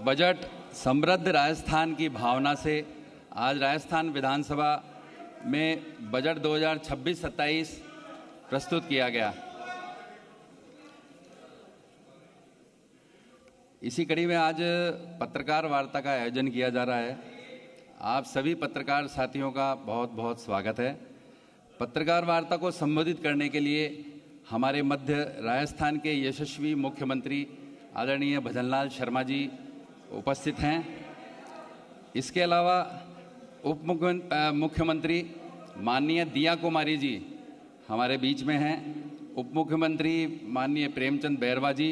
Budget समृद्ध राजस्थान की भावना से आज राजस्थान विधानसभा में बजट 2026-27 प्रस्तुत किया गया। इसी कड़ी में आज पत्रकार वार्ता का आयोजन किया जा रहा है। आप सभी पत्रकार साथियों का बहुत बहुत स्वागत है। पत्रकार वार्ता को संबोधित करने के लिए हमारे मध्य राजस्थान के यशस्वी मुख्यमंत्री आदरणीय भजनलाल शर्मा जी उपस्थित हैं। इसके अलावा उप मुख्यमंत्री माननीय दिया कुमारी जी हमारे बीच में हैं। उप मुख्यमंत्री माननीय प्रेमचंद बैरवा जी,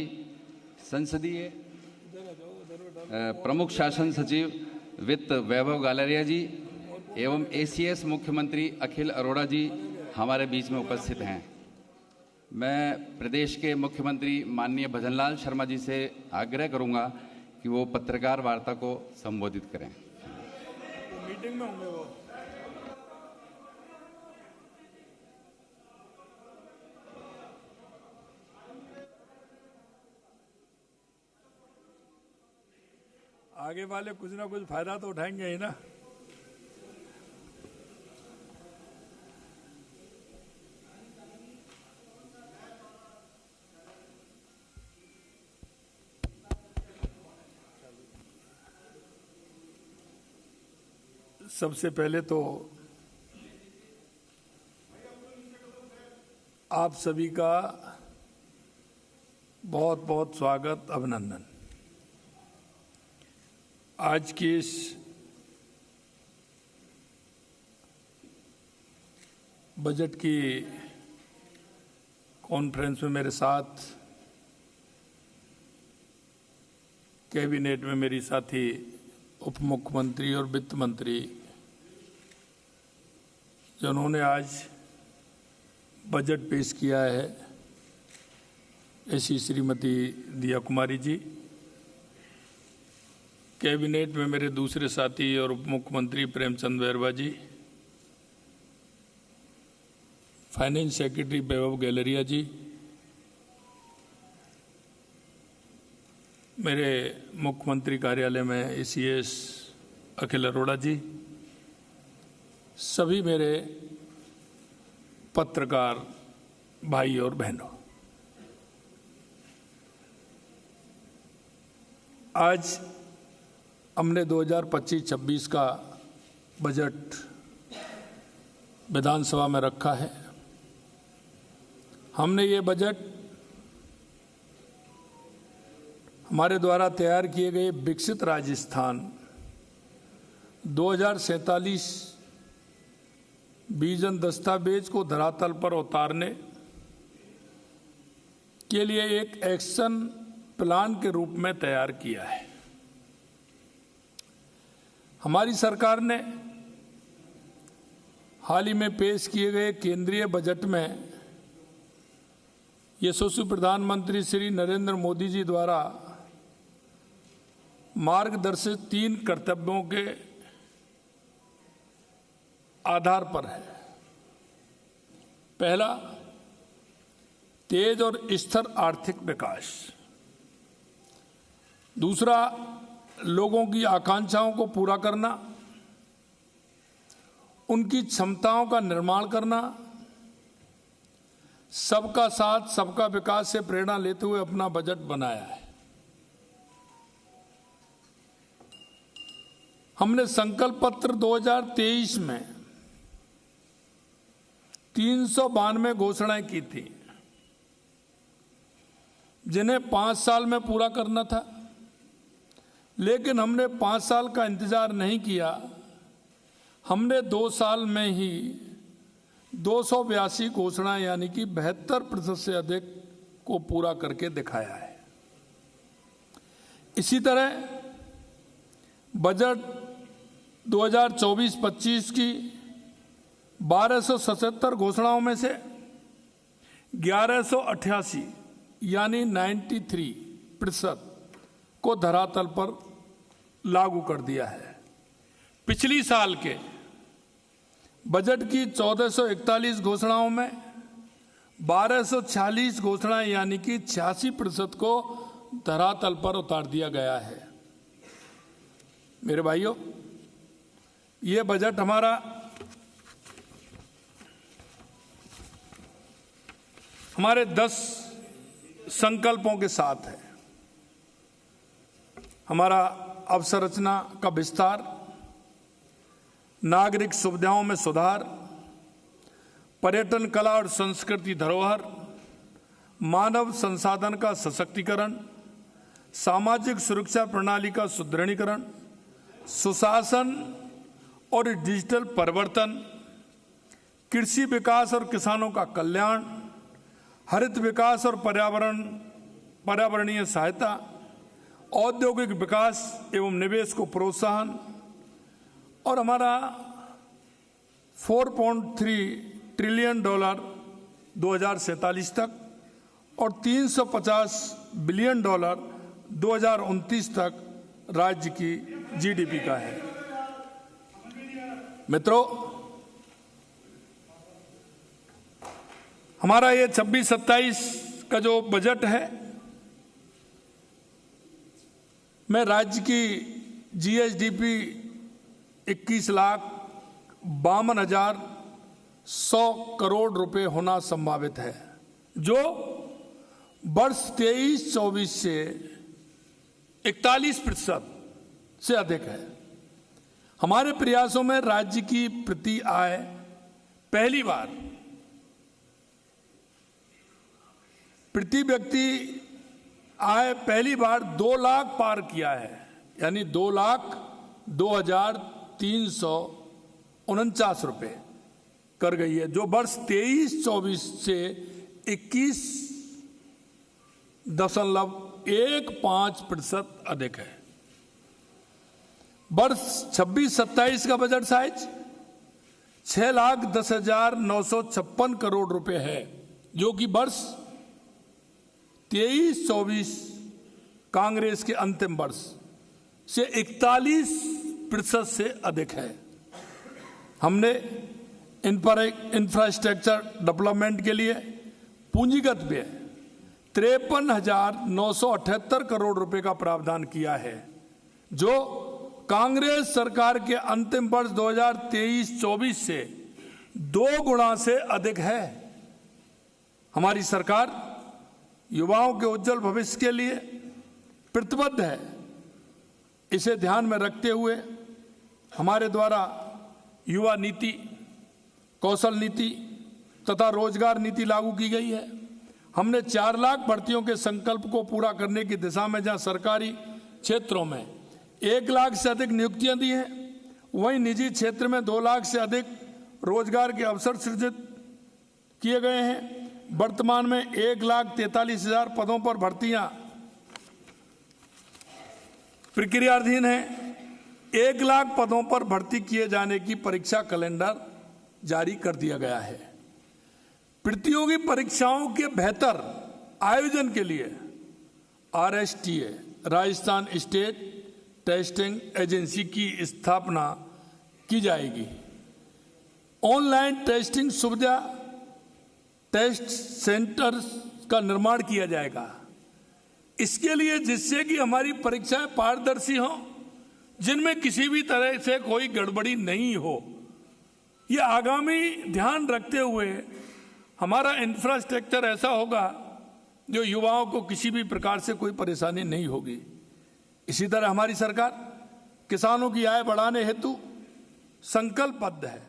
संसदीय प्रमुख शासन सचिव वित्त वैभव गालरिया जी एवं एसीएस मुख्यमंत्री अखिल अरोड़ा जी हमारे बीच में उपस्थित हैं। मैं प्रदेश के मुख्यमंत्री माननीय भजनलाल शर्मा जी से आग्रह करूंगा कि वो पत्रकार वार्ता को संबोधित करें। तो मीटिंग में होंगे वो। आगे वाले कुछ ना कुछ फायदा तो उठाएंगे ही ना। सबसे पहले तो आप सभी का बहुत बहुत स्वागत, अभिनंदन। आज की इस बजट की कॉन्फ्रेंस में मेरे साथ कैबिनेट में मेरी साथी उप मुख्यमंत्री और वित्त मंत्री जिन्होंने आज बजट पेश किया है, ऐसी श्रीमती दिया कुमारी जी। कैबिनेट में मेरे दूसरे साथी और उप मुख्यमंत्री प्रेमचंद बैरवा जी, फाइनेंस सेक्रेटरी वैभव गालरिया जी, मेरे मुख्यमंत्री कार्यालय में एसीएस अखिल अरोड़ा जी, सभी मेरे पत्रकार भाई और बहनों, आज हमने 2025-26 का बजट विधानसभा में रखा है। हमने ये बजट हमारे द्वारा तैयार किए गए विकसित राजस्थान 2047 विजन दस्तावेज को धरातल पर उतारने के लिए एक एक्शन प्लान के रूप में तैयार किया है। हमारी सरकार ने हाल ही में पेश किए गए केंद्रीय बजट में यशस्वी प्रधानमंत्री श्री नरेंद्र मोदी जी द्वारा मार्गदर्शित 3 कर्तव्यों के आधार पर है। पहला, तेज और स्थिर आर्थिक विकास। दूसरा, लोगों की आकांक्षाओं को पूरा करना, उनकी क्षमताओं का निर्माण करना, सबका साथ सबका विकास से प्रेरणा लेते हुए अपना बजट बनाया है। हमने संकल्प पत्र 2023 में 392 घोषणाएं की थी, जिन्हें 5 साल में पूरा करना था, लेकिन हमने 5 साल का इंतजार नहीं किया। हमने 2 साल में ही 282 घोषणाएं यानी कि 72% से अधिक को पूरा करके दिखाया है। इसी तरह बजट 2024-25 की 1277 घोषणाओं में से 1188 यानी 93% को धरातल पर लागू कर दिया है। पिछली साल के बजट की 1441 घोषणाओं में 1246 घोषणाएं यानी कि 86% को धरातल पर उतार दिया गया है। मेरे भाइयों, ये बजट हमारा हमारे 10 संकल्पों के साथ है। हमारा अवसंरचना का विस्तार, नागरिक सुविधाओं में सुधार, पर्यटन, कला और संस्कृति धरोहर, मानव संसाधन का सशक्तिकरण, सामाजिक सुरक्षा प्रणाली का सुदृढ़ीकरण, सुशासन और डिजिटल परिवर्तन, कृषि विकास और किसानों का कल्याण, हरित विकास और पर्यावरणीय सहायता, औद्योगिक विकास एवं निवेश को प्रोत्साहन, और हमारा $4.3 ट्रिलियन 2047 तक और $350 बिलियन 2029 तक राज्य की जीडीपी का है। मित्रों, हमारा ये 26-27 का जो बजट है, में राज्य की जीएसडीपी 21,52,100 करोड़ रुपए होना संभावित है, जो वर्ष 23-24 से 41% से अधिक है। हमारे प्रयासों में राज्य की प्रति आय पहली बार प्रति व्यक्ति आय पहली बार 2 लाख पार किया है, यानी 2,02,349 रुपए कर गई है, जो वर्ष 23-24 से 21.15% अधिक है। वर्ष 26-27 का बजट साइज 6,10,956 करोड़ रुपए है, जो कि वर्ष 23-24 कांग्रेस के अंतिम वर्ष से 41% से अधिक है। हमने इंफ्रास्ट्रक्चर डेवलपमेंट के लिए पूंजीगत व्यय 53,978 करोड़ रुपए का प्रावधान किया है, जो कांग्रेस सरकार के अंतिम वर्ष 2023-24 से 2 गुना से अधिक है। हमारी सरकार युवाओं के उज्जवल भविष्य के लिए प्रतिबद्ध है। इसे ध्यान में रखते हुए हमारे द्वारा युवा नीति, कौशल नीति तथा रोजगार नीति लागू की गई है। हमने 4 लाख भर्तियों के संकल्प को पूरा करने की दिशा में जहां सरकारी क्षेत्रों में 1 लाख से अधिक नियुक्तियां दी हैं, वहीं निजी क्षेत्र में 2 लाख से अधिक रोजगार के अवसर सृजित किए गए हैं। वर्तमान में 1,43,000 पदों पर भर्तियां प्रक्रियाधीन है। 1 लाख पदों पर भर्ती किए जाने की परीक्षा कैलेंडर जारी कर दिया गया है। प्रतियोगी परीक्षाओं के बेहतर आयोजन के लिए RSTA, Rajasthan state testing agency की स्थापना की जाएगी। ऑनलाइन टेस्टिंग सुविधा, टेस्ट सेंटर का निर्माण किया जाएगा। इसके लिए जिससे कि हमारी परीक्षाएं पारदर्शी हों, जिनमें किसी भी तरह से कोई गड़बड़ी नहीं हो। ये आगामी ध्यान रखते हुए हमारा इंफ्रास्ट्रक्चर ऐसा होगा जो युवाओं को किसी भी प्रकार से कोई परेशानी नहीं होगी। इसी तरह हमारी सरकार किसानों की आय बढ़ाने हेतु संकल्पबद्ध है।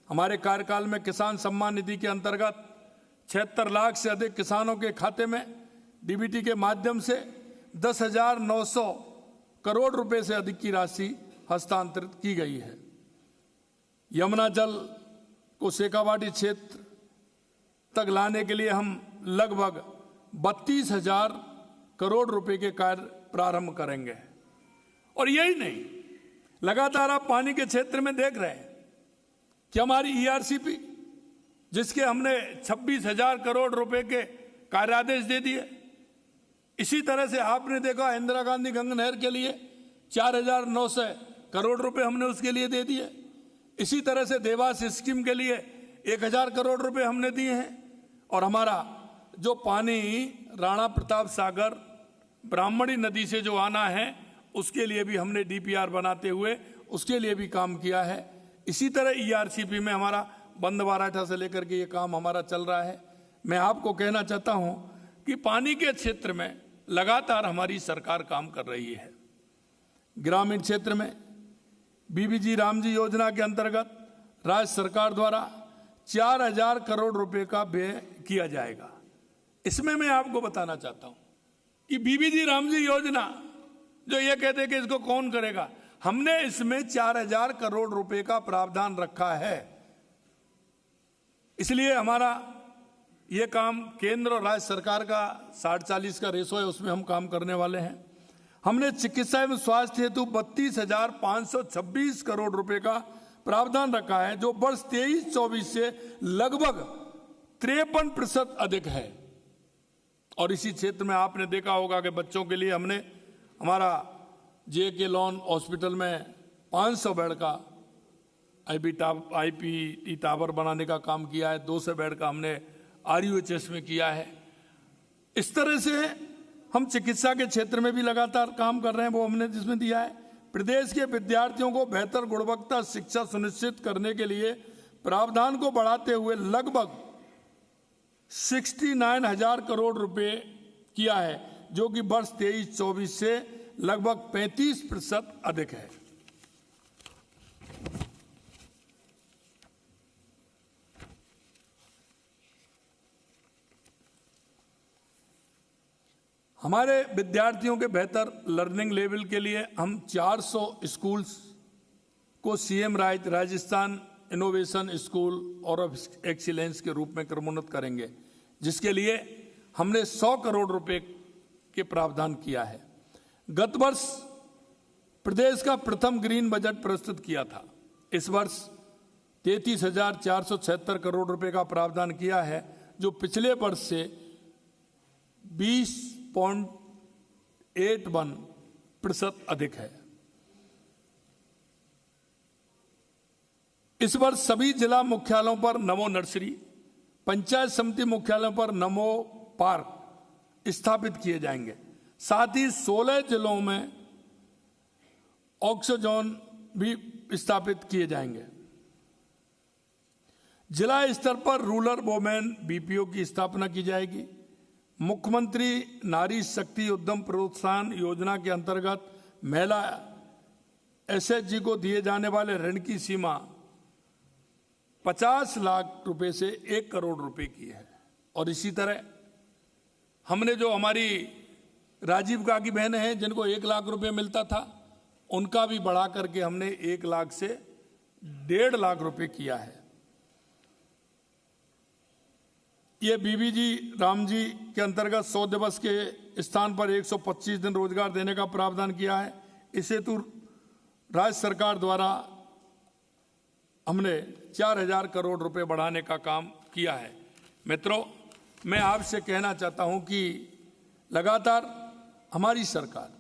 हमारे कार्यकाल में किसान सम्मान निधि के अंतर्गत 76 लाख से अधिक किसानों के खाते में डीबीटी के माध्यम से 10,900 करोड़ रुपए से अधिक की राशि हस्तांतरित की गई है। यमुना जल को शेखावाटी क्षेत्र तक लाने के लिए हम लगभग 32,000 करोड़ रुपए के कार्य प्रारंभ करेंगे। और यही नहीं, लगातार आप पानी के क्षेत्र में देख रहे हैं कि हमारी ERCP, जिसके हमने 26,000 करोड़ रुपए के कार्यादेश दे दिए। इसी तरह से आपने देखा इंदिरा गांधी गंगा नहर के लिए 4,900 करोड़ रुपए हमने उसके लिए दे दिए। इसी तरह से देवास स्कीम के लिए 1,000 करोड़ रुपए हमने दिए हैं। और हमारा जो पानी राणा प्रताप सागर ब्राह्मणी नदी से जो आना है, उसके लिए भी हमने डीपीआर बनाते हुए उसके लिए भी काम किया है। इसी तरह ईआरसीपी में हमारा बंद बाराठा से लेकर के ये काम हमारा चल रहा है। मैं आपको कहना चाहता हूं कि पानी के क्षेत्र में लगातार हमारी सरकार काम कर रही है। ग्रामीण क्षेत्र में बीबीजी रामजी योजना के अंतर्गत राज्य सरकार द्वारा 4000 करोड़ रुपए का व्यय किया जाएगा। इसमें मैं आपको बताना चाहता हूं कि बीबीजी रामजी योजना जो ये कहते हैं कि इसको कौन करेगा, हमने इसमें 4000 करोड़ रुपए का प्रावधान रखा है। इसलिए हमारा ये काम केंद्र और राज्य सरकार का 60-40 का रेशो है, उसमें हम काम करने वाले हैं। हमने चिकित्सा एवं स्वास्थ्य हेतु 32,526 करोड़ रुपए का प्रावधान रखा है, जो वर्ष 23-24 से लगभग 53% अधिक है। और इसी क्षेत्र में आपने देखा होगा कि बच्चों के लिए हमने हमारा JK लॉन हॉस्पिटल में 500 बेड का IPT टावर बनाने का काम किया है। 200 बेड का हमने RUHS में किया है। इस तरह से हम चिकित्सा के क्षेत्र में भी लगातार काम कर रहे हैं, वो हमने जिसमें दिया है। प्रदेश के विद्यार्थियों को बेहतर गुणवत्ता शिक्षा सुनिश्चित करने के लिए प्रावधान को बढ़ाते हुए लगभग 69,000 करोड़ रुपए किया है, जो कि वर्ष 23-24 से लगभग 35% अधिक है। हमारे विद्यार्थियों के बेहतर लर्निंग लेवल के लिए हम 400 स्कूल्स को CM राजस्थान इनोवेशन स्कूल और ऑफ एक्सीलेंस के रूप में क्रमोन्नत करेंगे, जिसके लिए हमने 100 करोड़ रुपए के प्रावधान किया है। गत वर्ष प्रदेश का प्रथम ग्रीन बजट प्रस्तुत किया था। इस वर्ष 33,476 करोड़ रुपए का प्रावधान किया है, जो पिछले वर्ष से 20.81% अधिक है। इस वर्ष सभी जिला मुख्यालयों पर नमो नर्सरी, पंचायत समिति मुख्यालयों पर नमो पार्क स्थापित किए जाएंगे। साथ ही 16 जिलों में ऑक्सीजोन भी स्थापित किए जाएंगे। जिला स्तर पर रूरल वुमेन BPO की स्थापना की जाएगी। मुख्यमंत्री नारी शक्ति उद्यम प्रोत्साहन योजना के अंतर्गत महिला SHG को दिए जाने वाले ऋण की सीमा 50 लाख रुपए से 1 करोड़ रुपए की है। और इसी तरह हमने जो हमारी राजीव गांधी बहनें हैं जिनको 1 लाख रुपए मिलता था, उनका भी बढ़ा करके हमने 1 लाख से 1.5 लाख रुपए किया है। ये बीबीजी रामजी के अंतर्गत 100 दिवस के स्थान पर 125 दिन रोजगार देने का प्रावधान किया है। इस हेतु राज्य सरकार द्वारा हमने 4,000 करोड़ रुपए बढ़ाने का काम किया है। मित्रों, मैं आपसे कहना चाहता हूं कि लगातार हमारी सरकार,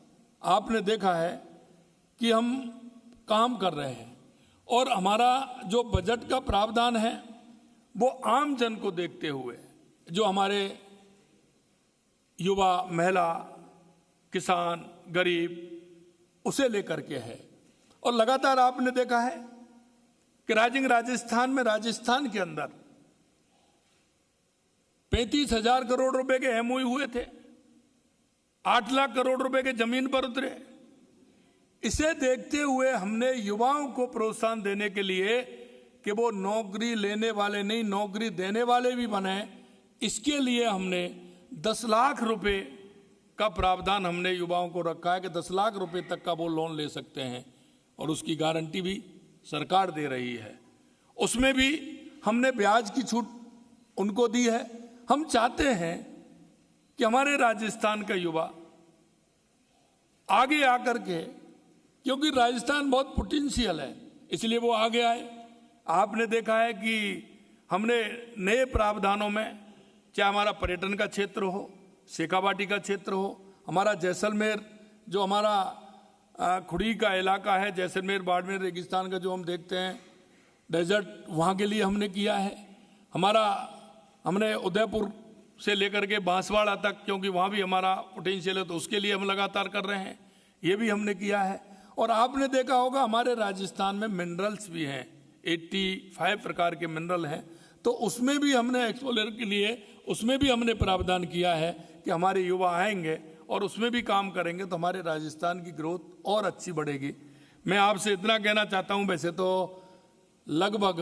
आपने देखा है कि हम काम कर रहे हैं और हमारा जो बजट का प्रावधान है वो आम जन को देखते हुए, जो हमारे युवा, महिला, किसान, गरीब, उसे लेकर के है। और लगातार आपने देखा है कि राजस्थान में, राजस्थान के अंदर 35,000 करोड़ रुपए के MOU हुए थे, 8 लाख करोड़ रुपए के जमीन पर उतरे। इसे देखते हुए हमने युवाओं को प्रोत्साहन देने के लिए कि वो नौकरी लेने वाले नहीं, नौकरी देने वाले भी बने, इसके लिए हमने 10 लाख रुपए का प्रावधान हमने युवाओं को रखा है कि 10 लाख रुपए तक का वो लोन ले सकते हैं और उसकी गारंटी भी सरकार दे रही है। उसमें भी हमने ब्याज की छूट उनको दी है। हम चाहते हैं कि हमारे राजस्थान का युवा आगे आकर के, क्योंकि राजस्थान बहुत पोटेंशियल है, इसलिए वो आगे आए। आपने देखा है कि हमने नए प्रावधानों में, चाहे हमारा पर्यटन का क्षेत्र हो, शेखावाटी का क्षेत्र हो, हमारा जैसलमेर जो हमारा खुड़ी का इलाका है, जैसलमेर बाड़मेर रेगिस्तान का जो हम देखते हैं डेजर्ट, वहाँ के लिए हमने किया है। हमने उदयपुर से लेकर के बांसवाड़ा तक, क्योंकि वहाँ भी हमारा पोटेंशियल है, तो उसके लिए हम लगातार कर रहे हैं। ये भी हमने किया है। और आपने देखा होगा हमारे राजस्थान में मिनरल्स भी हैं, 85 प्रकार के मिनरल हैं, तो उसमें भी हमने एक्सप्लोर के लिए उसमें भी हमने प्रावधान किया है कि हमारे युवा आएंगे और उसमें भी काम करेंगे तो हमारे राजस्थान की ग्रोथ और अच्छी बढ़ेगी। मैं आपसे इतना कहना चाहता हूं, वैसे तो लगभग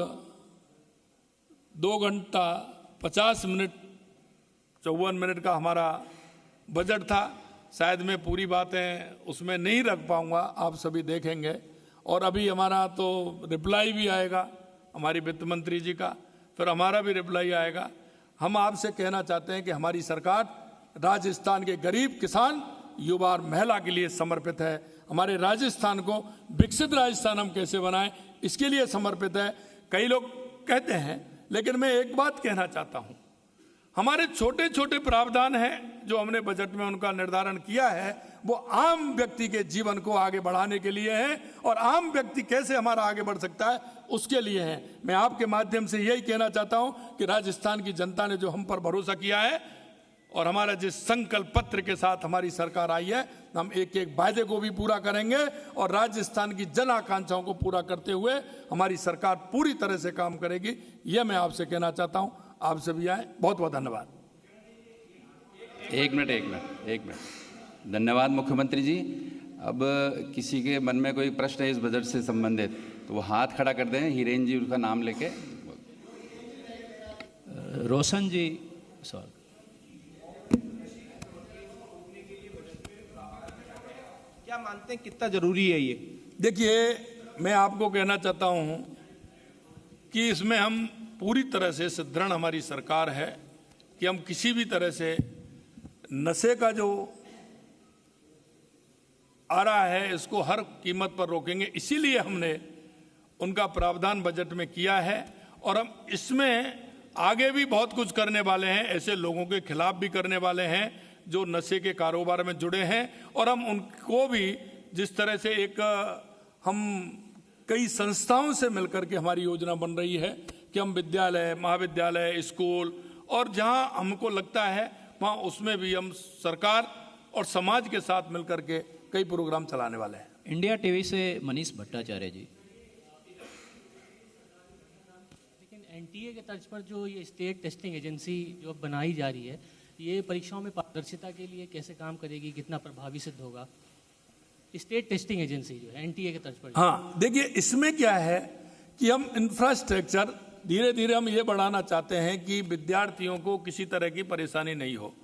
2 घंटा 50 मिनट 54 मिनट का हमारा बजट था, शायद मैं पूरी बातें उसमें नहीं रख पाऊंगा, आप सभी देखेंगे। और अभी हमारा तो रिप्लाई भी आएगा हमारी वित्त मंत्री जी का, फिर हमारा भी रिप्लाई आएगा। हम आपसे कहना चाहते हैं कि हमारी सरकार राजस्थान के गरीब किसान, युवा और महिला के लिए समर्पित है। हमारे राजस्थान को विकसित राजस्थान हम कैसे बनाएं, इसके लिए समर्पित है। कई लोग कहते हैं, लेकिन मैं एक बात कहना चाहता हूं, हमारे छोटे छोटे प्रावधान हैं जो हमने बजट में उनका निर्धारण किया है, वो आम व्यक्ति के जीवन को आगे बढ़ाने के लिए है और आम व्यक्ति कैसे हमारा आगे बढ़ सकता है उसके लिए है। मैं आपके माध्यम से यही कहना चाहता हूं कि राजस्थान की जनता ने जो हम पर भरोसा किया है और हमारा जिस संकल्प पत्र के साथ हमारी सरकार आई है, हम एक एक वायदे को भी पूरा करेंगे और राजस्थान की जन आकांक्षाओं को पूरा करते हुए हमारी सरकार पूरी तरह से काम करेगी। यह मैं आपसे कहना चाहता हूं। आप सभी आए, बहुत बहुत धन्यवाद। एक मिनट। धन्यवाद मुख्यमंत्री जी। अब किसी के मन में कोई प्रश्न है इस बजट से संबंधित तो वो हाथ खड़ा कर दें, हिरेन जी उनका नाम लेके। रोशन जी, सॉरी। क्या मानते हैं कितना जरूरी है ये? देखिए, मैं आपको कहना चाहता हूं कि इसमें हम पूरी तरह से सुदृढ़ हमारी सरकार है कि हम किसी भी तरह से नशे का जो आ रहा है इसको हर कीमत पर रोकेंगे। इसीलिए हमने उनका प्रावधान बजट में किया है और हम इसमें आगे भी बहुत कुछ करने वाले हैं। ऐसे लोगों के खिलाफ भी करने वाले हैं जो नशे के कारोबार में जुड़े हैं और हम उनको भी जिस तरह से एक हम कई संस्थाओं से मिलकर के हमारी योजना बन रही है कि हम विद्यालय, महाविद्यालय, स्कूल और जहां हमको लगता है वहां उसमें भी हम सरकार और समाज के साथ मिलकर के कई प्रोग्राम चलाने वाले हैं। इंडिया टीवी से मनीष भट्टाचार्य जी। लेकिन एनटीए के तर्ज पर जो ये स्टेट टेस्टिंग एजेंसी जो बनाई जा रही है, ये परीक्षाओं में पारदर्शिता के लिए कैसे काम करेगी, कितना प्रभावी सिद्ध होगा? स्टेट टेस्टिंग एजेंसी जो है एनटीए के तर्ज पर। हाँ, देखिए इसमें क्या है कि हम इंफ्रास्ट्रक्चर धीरे धीरे हम ये बढ़ाना चाहते हैं कि विद्यार्थियों को किसी तरह की परेशानी नहीं हो।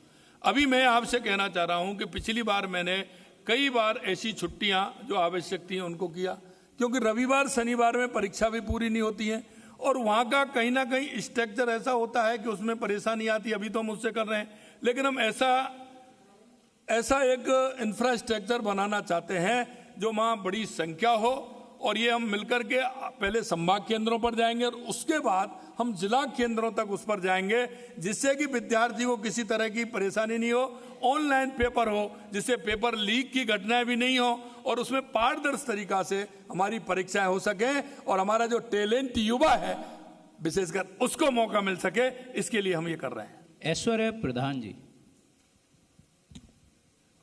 अभी मैं आपसे कहना चाह रहा हूं कि पिछली बार मैंने कई बार ऐसी छुट्टियां जो आवश्यक थी उनको किया, क्योंकि रविवार शनिवार में परीक्षा भी पूरी नहीं होती है और वहां का कहीं ना कहीं स्ट्रक्चर ऐसा होता है कि उसमें परेशानी आती है। अभी तो हम उससे कर रहे हैं, लेकिन हम ऐसा एक इंफ्रास्ट्रक्चर बनाना चाहते हैं जो वहां बड़ी संख्या हो और ये हम मिलकर के पहले संभाग केंद्रों पर जाएंगे और उसके बाद हम जिला केंद्रों तक उस पर जाएंगे, जिससे कि विद्यार्थी को किसी तरह की परेशानी नहीं हो। ऑनलाइन पेपर हो जिससे पेपर लीक की घटनाएं भी नहीं हो और उसमें पारदर्शी तरीका से हमारी परीक्षाएं हो सके और हमारा जो टैलेंट युवा है विशेषकर उसको मौका मिल सके, इसके लिए हम ये कर रहे हैं। ऐश्वर्य प्रधान जी।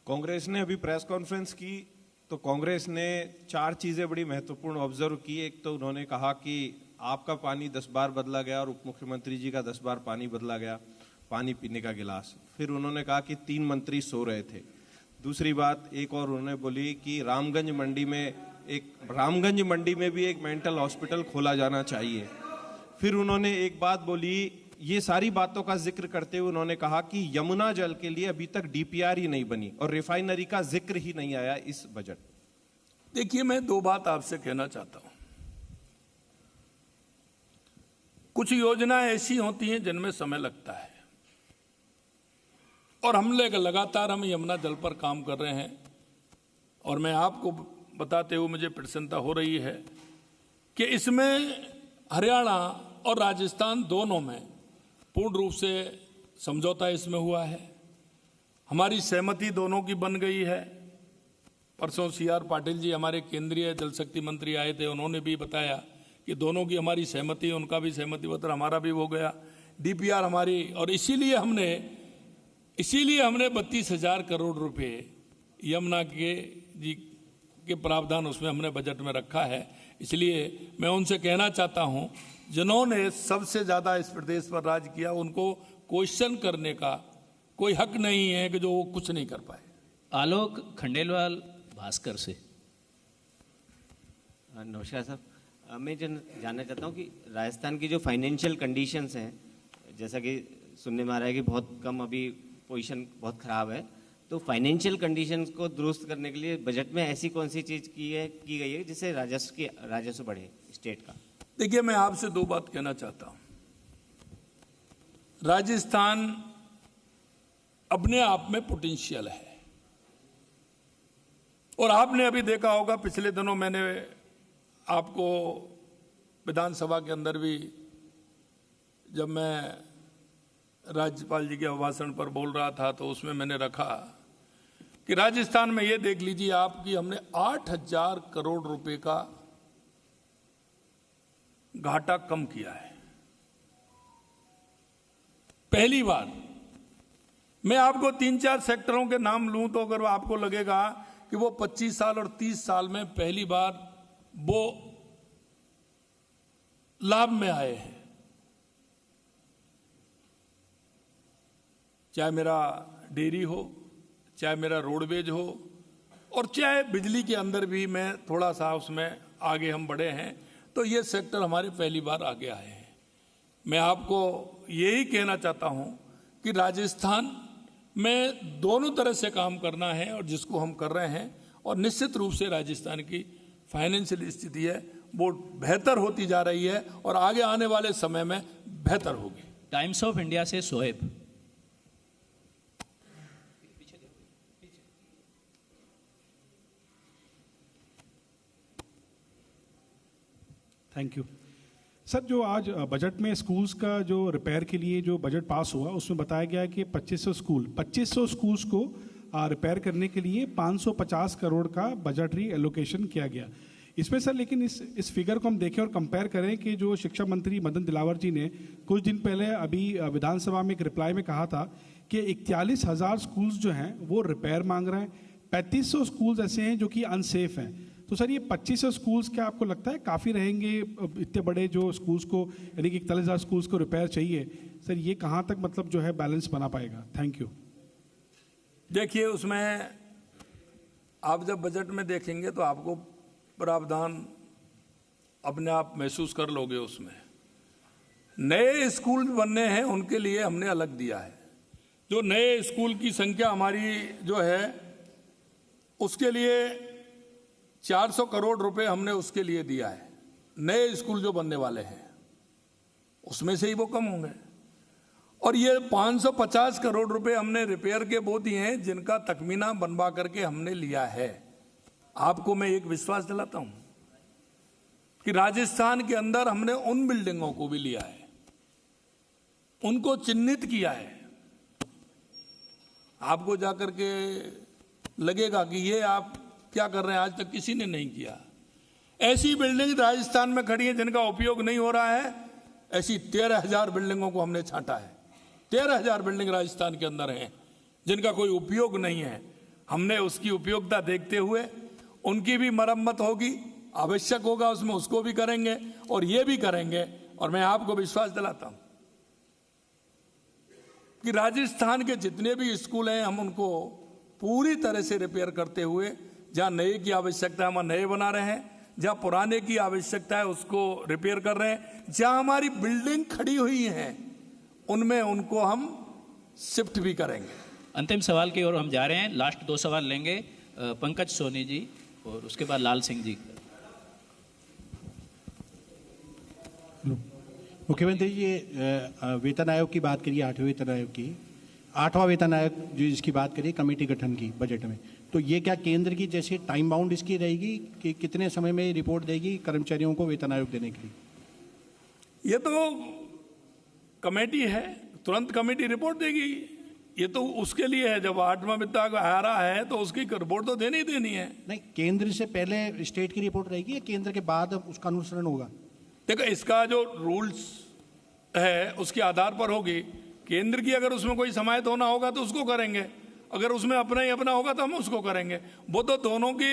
कांग्रेस ने अभी प्रेस कॉन्फ्रेंस की तो कांग्रेस ने 4 चीजें बड़ी महत्वपूर्ण ऑब्जर्व की। एक तो उन्होंने कहा कि आपका पानी 10 बार बदला गया और उप मुख्यमंत्री जी का 10 बार पानी बदला गया, पानी पीने का गिलास। फिर उन्होंने कहा कि 3 मंत्री सो रहे थे। दूसरी बात एक और उन्होंने बोली कि रामगंज मंडी में भी एक मेंटल हॉस्पिटल खोला जाना चाहिए। फिर उन्होंने एक बात बोली, ये सारी बातों का जिक्र करते हुए उन्होंने कहा कि यमुना जल के लिए अभी तक डीपीआर ही नहीं बनी और रिफाइनरी का जिक्र ही नहीं आया इस बजट। देखिए, मैं 2 बात आपसे कहना चाहता हूं। कुछ योजनाएं ऐसी होती हैं जिनमें समय लगता है और हम लगातार हम यमुना जल पर काम कर रहे हैं और मैं आपको बताते हुए मुझे प्रसन्नता हो रही है कि इसमें हरियाणा और राजस्थान दोनों में पूर्ण रूप से समझौता इसमें हुआ है। हमारी सहमति दोनों की बन गई है। परसों CR पाटिल जी हमारे केंद्रीय जल शक्ति मंत्री आए थे, उन्होंने भी बताया कि दोनों की हमारी सहमति, उनका भी सहमति पत्र हमारा भी हो गया, डीपीआर हमारी। और इसीलिए हमने 32,000 करोड़ रुपए यमुना के जी के प्रावधान उसमें हमने बजट में रखा है। इसलिए मैं उनसे कहना चाहता हूं, जिन्होंने सबसे ज़्यादा इस प्रदेश पर राज किया, उनको क्वेश्चन करने का कोई हक नहीं है कि जो वो कुछ नहीं कर पाए। आलोक खंडेलवाल भास्कर से। नमस्कार सर, मैं जानना चाहता हूँ कि राजस्थान की जो फाइनेंशियल कंडीशंस हैं, जैसा कि सुनने में आ रहा है कि बहुत कम अभी पोजीशन बहुत ख़राब है, तो फाइनेंशियल कंडीशंस को दुरुस्त करने के लिए बजट में ऐसी कौन सी चीज़ की गई है जिससे राजस्व बढ़े स्टेट का? देखिए, मैं आपसे दो बात कहना चाहता हूँ। राजस्थान अपने आप में पोटेंशियल है, और आपने अभी देखा होगा, पिछले दिनों मैंने आपको विधानसभा के अंदर भी जब मैं राज्यपाल जी के अभिभाषण पर बोल रहा था तो उसमें मैंने रखा कि राजस्थान में ये देख लीजिए आप कि हमने 8,000 करोड़ रुपए का घाटा कम किया है, पहली बार। मैं आपको 3-4 सेक्टरों के नाम लूं तो अगर आपको लगेगा कि वो 25 साल और 30 साल में पहली बार वो लाभ में आए हैं। चाहे मेरा डेयरी हो, चाहे मेरा रोडवेज हो, और चाहे बिजली के अंदर भी मैं थोड़ा सा उसमें आगे हम बढ़े हैं, तो ये सेक्टर हमारे पहली बार आगे आए हैं। मैं आपको यही कहना चाहता हूं कि राजस्थान में दोनों तरह से काम करना है, और जिसको हम कर रहे हैं, और निश्चित रूप से राजस्थान की फाइनेंशियल स्थिति है वो बेहतर होती जा रही है, और आगे आने वाले समय में बेहतर होगी। टाइम्स ऑफ इंडिया से शोएब। Thank you sir. जो आज बजट में स्कूल्स का जो रिपेयर के लिए जो बजट पास हुआ, उसमें बताया गया कि 2500 स्कूल्स को रिपेयर करने के लिए 550 करोड़ का बजटरी एलोकेशन किया गया इसमें सर। लेकिन इस फिगर को हम देखें और कंपेयर करें कि जो शिक्षा मंत्री मदन दिलावर जी ने कुछ दिन पहले अभी विधानसभा में एक रिप्लाई में कहा था कि 41,000 स्कूल्स जो हैं वो रिपेयर मांग रहे हैं, 3500 स्कूल्स ऐसे हैं जो कि अनसेफ हैं। तो सर ये 2500 स्कूल्स क्या आपको लगता है काफ़ी रहेंगे? इतने बड़े जो स्कूल्स को, यानी कि 41,000 स्कूल्स को रिपेयर चाहिए, सर ये कहाँ तक मतलब जो है बैलेंस बना पाएगा? Thank you. देखिए, उसमें आप जब बजट में देखेंगे तो आपको प्रावधान अपने आप महसूस कर लोगे। उसमें नए स्कूल बनने हैं, उनके लिए हमने अलग दिया है। जो नए स्कूल की संख्या हमारी जो है उसके लिए 400 करोड़ रुपए हमने उसके लिए दिया है। नए स्कूल जो बनने वाले हैं उसमें से ही वो कम होंगे। और ये 550 करोड़ रुपए हमने रिपेयर के वो दिए हैं जिनका तखमीना बनवा करके हमने लिया है। आपको मैं एक विश्वास दिलाता हूं कि राजस्थान के अंदर हमने उन बिल्डिंगों को भी लिया है, उनको चिन्हित किया है। आपको जाकर के लगेगा कि ये आप क्या कर रहे हैं, आज तक किसी ने नहीं किया। ऐसी बिल्डिंग राजस्थान में खड़ी है जिनका उपयोग नहीं हो रहा है, ऐसी 13,000 बिल्डिंगों को हमने छांटा है। 13,000 बिल्डिंग राजस्थान के अंदर हैं जिनका कोई उपयोग नहीं है। हमने उसकी उपयोगिता देखते हुए उनकी भी मरम्मत होगी, आवश्यक होगा उसमें उसको भी करेंगे और ये भी करेंगे। और मैं आपको विश्वास दिलाता हूं कि राजस्थान के जितने भी स्कूल हैं हम उनको पूरी तरह से रिपेयर करते हुए, जहां नए की आवश्यकता है वहां नए बना रहे हैं, जहां पुराने की आवश्यकता है उसको रिपेयर कर रहे हैं, जहां हमारी बिल्डिंग खड़ी हुई है उनमें उनको हम शिफ्ट भी करेंगे। अंतिम सवाल की ओर हम जा रहे हैं। लास्ट 2 सवाल लेंगे, पंकज सोनी जी और उसके बाद लाल सिंह जी। मुख्यमंत्री जी, वेतन आयोग की बात करिए, 8वें वेतन आयोग की, 8वां वेतन आयोग जो जिसकी बात करिए कमेटी गठन की बजट में, तो ये क्या केंद्र की जैसे टाइम बाउंड इसकी रहेगी कि कितने समय में रिपोर्ट देगी कर्मचारियों को वेतन आयोग देने के लिए? ये तो कमेटी है, तुरंत कमेटी रिपोर्ट देगी। ये तो उसके लिए है, जब 8वां वित्त आयोग आ रहा है तो उसकी रिपोर्ट तो देनी ही देनी है। नहीं, केंद्र से पहले स्टेट की रिपोर्ट रहेगी या केंद्र के बाद उसका अनुसरण होगा? देखो, इसका जो रूल्स है उसके आधार पर होगी। केंद्र की अगर उसमें कोई समाहित होना होगा तो उसको करेंगे, अगर उसमें अपना ही अपना होगा तो हम उसको करेंगे। वो तो दोनों की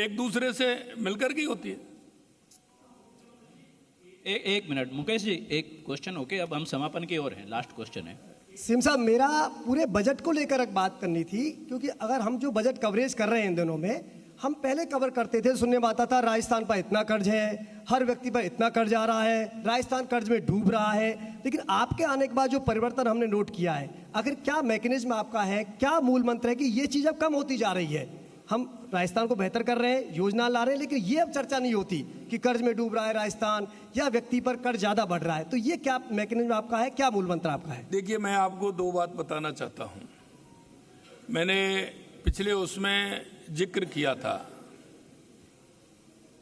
एक दूसरे से मिलकर की होती है। एक मिनट मुकेश जी, एक क्वेश्चन ओके, अब हम समापन की ओर हैं, लास्ट क्वेश्चन है। सीएम साहब, मेरा पूरे बजट को लेकर एक बात करनी थी, क्योंकि अगर हम जो बजट कवरेज कर रहे हैं इन दिनों में, हम पहले कवर करते थे, सुनने में आता था राजस्थान पर इतना कर्ज है, हर व्यक्ति पर इतना कर्ज आ रहा है, राजस्थान कर्ज में डूब रहा है। लेकिन आपके आने के बाद जो परिवर्तन हमने नोट किया है, आखिर क्या मैकेनिज्म आपका है, क्या मूल मंत्र है कि ये चीज़ अब कम होती जा रही है? हम राजस्थान को बेहतर कर रहे हैं, योजना ला रहे हैं, लेकिन ये अब चर्चा नहीं होती कि कर्ज में डूब रहा है राजस्थान या व्यक्ति पर कर्ज ज़्यादा बढ़ रहा है। तो ये क्या मैकेनिज्म आपका है, क्या मूल मंत्र आपका है? देखिए, मैं आपको दो बात बताना चाहता हूँ। मैंने पिछले उसमें जिक्र किया था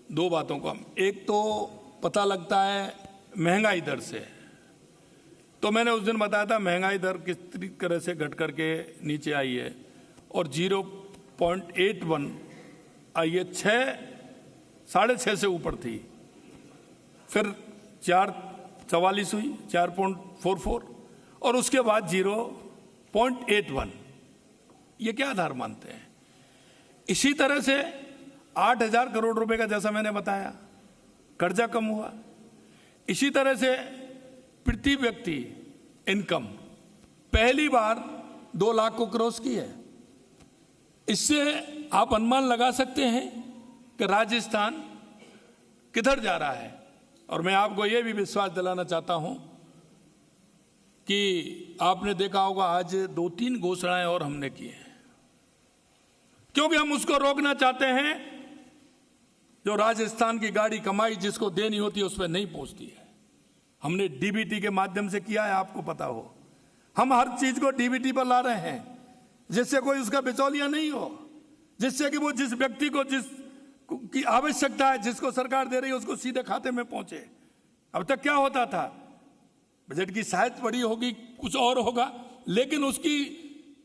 दो बातों का। एक तो पता लगता है महंगाई दर से, तो मैंने उस दिन बताया था महंगाई दर किस तरह से घट करके नीचे आई है और 0.81 आई है, 6.5 से ऊपर थी, फिर 4.44 हुई, 4.44 और उसके बाद 0.81। ये क्या आधार मानते हैं? इसी तरह से 8,000 करोड़ रुपए का, जैसा मैंने बताया, कर्जा कम हुआ। इसी तरह से प्रति व्यक्ति इनकम पहली बार 2 लाख को क्रॉस की है। इससे आप अनुमान लगा सकते हैं कि राजस्थान किधर जा रहा है। और मैं आपको यह भी विश्वास दिलाना चाहता हूं कि आपने देखा होगा आज 2-3 घोषणाएं और हमने की हैं, क्योंकि हम उसको रोकना चाहते हैं जो राजस्थान की गाड़ी कमाई जिसको देनी होती है उस पर नहीं पहुंचती है। हमने डीबीटी के माध्यम से किया है, आपको पता हो। हम हर चीज को डीबीटी पर ला रहे हैं जिससे कोई उसका बिचौलिया नहीं हो, जिससे कि वो जिस व्यक्ति को जिस की आवश्यकता है, जिसको सरकार दे रही है, उसको सीधे खाते में पहुंचे। अब तक क्या होता था, बजट की शायद बड़ी होगी, कुछ और होगा, लेकिन उसकी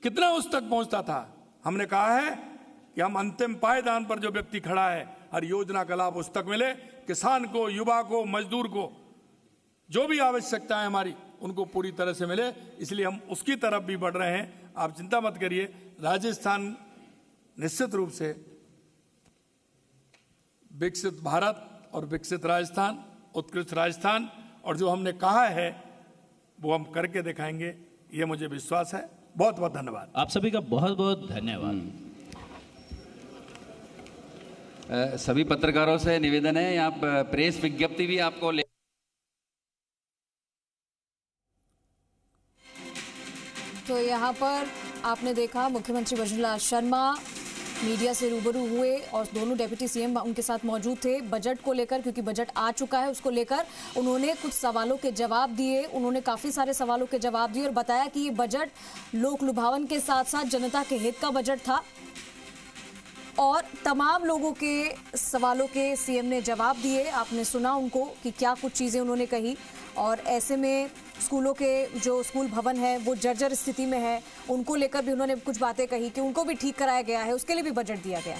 कितना उस तक पहुंचता था। हमने कहा है कि हम अंतिम पायदान पर जो व्यक्ति खड़ा है, हर योजना का लाभ उस तक मिले, किसान को, युवा को, मजदूर को, जो भी आवश्यकता है हमारी, उनको पूरी तरह से मिले। इसलिए हम उसकी तरफ भी बढ़ रहे हैं। आप चिंता मत करिए, राजस्थान निश्चित रूप से विकसित भारत और विकसित राजस्थान, उत्कृष्ट राजस्थान, और जो हमने कहा है वो हम करके दिखाएंगे, ये मुझे विश्वास है। बहुत बहुत धन्यवाद। आप सभी का बहुत बहुत धन्यवाद। सभी पत्रकारों से निवेदन है, यहाँ प्रेस विज्ञप्ति भी आपको ले। तो यहाँ पर आपने देखा मुख्यमंत्री वजुंधरा शर्मा मीडिया से रूबरू हुए और दोनों डेप्यूटी सीएम उनके साथ मौजूद थे। बजट को लेकर, क्योंकि बजट आ चुका है, उसको लेकर उन्होंने कुछ सवालों के जवाब दिए। उन्होंने काफ़ी सारे सवालों के जवाब दिए और बताया कि ये बजट लोक लुभावन के साथ साथ जनता के हित का बजट था और तमाम लोगों के सवालों के सीएम ने जवाब दिए। आपने सुना उनको कि क्या कुछ चीज़ें उन्होंने कही। और ऐसे में स्कूलों के जो स्कूल भवन है वो जर्जर स्थिति में है, उनको लेकर भी उन्होंने कुछ बातें कही कि उनको भी ठीक कराया गया है, उसके लिए भी बजट दिया गया।